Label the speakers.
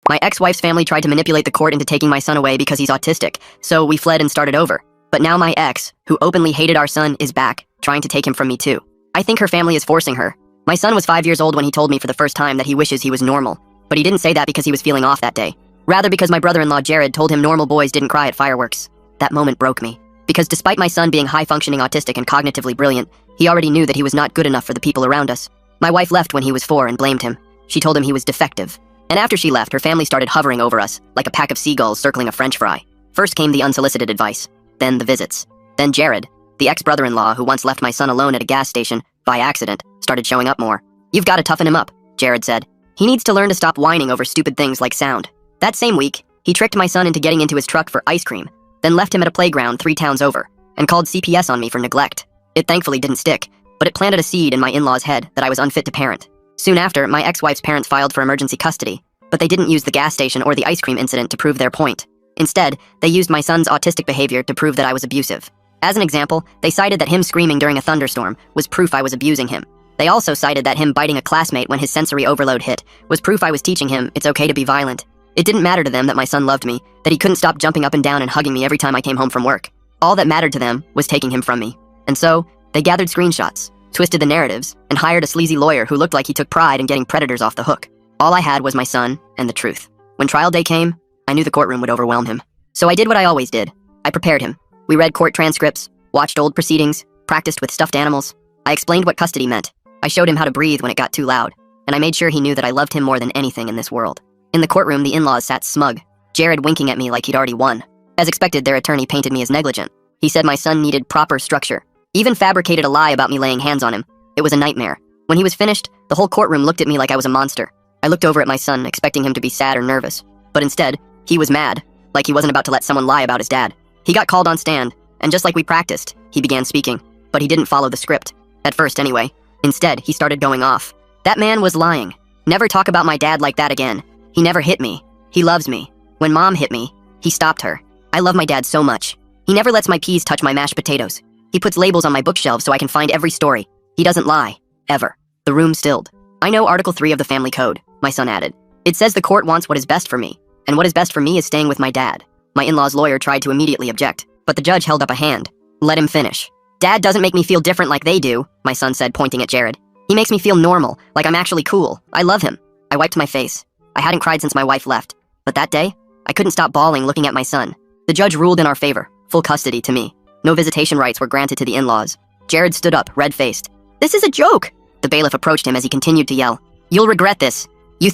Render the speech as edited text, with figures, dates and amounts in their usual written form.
Speaker 1: My ex-wife's family tried to manipulate the court into taking my son away because he's autistic, so we fled and started over. But now my ex, who openly hated our son, is back, trying to take him from me too. I think her family is forcing her. My son was 5 years old when he told me for the first time that he wishes he was normal, but he didn't say that because he was feeling off that day. Rather because my brother-in-law Jared told him normal boys didn't cry at fireworks. That moment broke me. Because despite my son being high-functioning autistic and cognitively brilliant, he already knew that he was not good enough for the people around us. My wife left when he was 4 and blamed him. She told him he was defective. And after she left, her family started hovering over us, like a pack of seagulls circling a French fry. First came the unsolicited advice, then the visits. Then Jared, the ex-brother-in-law who once left my son alone at a gas station, by accident, started showing up more. "You've got to toughen him up," Jared said. "He needs to learn to stop whining over stupid things like sound." That same week, he tricked my son into getting into his truck for ice cream, then left him at a playground 3 towns over, and called CPS on me for neglect. It thankfully didn't stick, but it planted a seed in my in-law's head that I was unfit to parent. Soon after, my ex-wife's parents filed for emergency custody, but they didn't use the gas station or the ice cream incident to prove their point. Instead, they used my son's autistic behavior to prove that I was abusive. As an example, they cited that him screaming during a thunderstorm was proof I was abusing him. They also cited that him biting a classmate when his sensory overload hit was proof I was teaching him it's okay to be violent. It didn't matter to them that my son loved me, that he couldn't stop jumping up and down and hugging me every time I came home from work. All that mattered to them was taking him from me. And so, they gathered screenshots, twisted the narratives, and hired a sleazy lawyer who looked like he took pride in getting predators off the hook. All I had was my son and the truth. When trial day came, I knew the courtroom would overwhelm him. So I did what I always did. I prepared him. We read court transcripts, watched old proceedings, practiced with stuffed animals. I explained what custody meant. I showed him how to breathe when it got too loud. And I made sure he knew that I loved him more than anything in this world. In the courtroom, the in-laws sat smug, Jared winking at me like he'd already won. As expected, their attorney painted me as negligent. He said my son needed proper structure. Even fabricated a lie about me laying hands on him. It was a nightmare. When he was finished, the whole courtroom looked at me like I was a monster. I looked over at my son, expecting him to be sad or nervous. But instead, he was mad, like he wasn't about to let someone lie about his dad. He got called on stand, and just like we practiced, he began speaking. But he didn't follow the script. At first, anyway. Instead, he started going off. That man was lying. Never talk about my dad like that again. He never hit me. He loves me. When Mom hit me, he stopped her. I love my dad so much. He never lets my peas touch my mashed potatoes. He puts labels on my bookshelves so I can find every story. He doesn't lie. Ever. The room stilled. "I know Article 3 of the Family Code," my son added. "It says the court wants what is best for me, and what is best for me is staying with my dad." My in-law's lawyer tried to immediately object, but the judge held up a hand. "Let him finish." "Dad doesn't make me feel different like they do," my son said, pointing at Jared. "He makes me feel normal, like I'm actually cool. I love him." I wiped my face. I hadn't cried since my wife left, but that day, I couldn't stop bawling looking at my son. The judge ruled in our favor, full custody to me. No visitation rights were granted to the in-laws. Jared stood up, red-faced. "This is a joke!" The bailiff approached him as he continued to yell. "You'll regret this.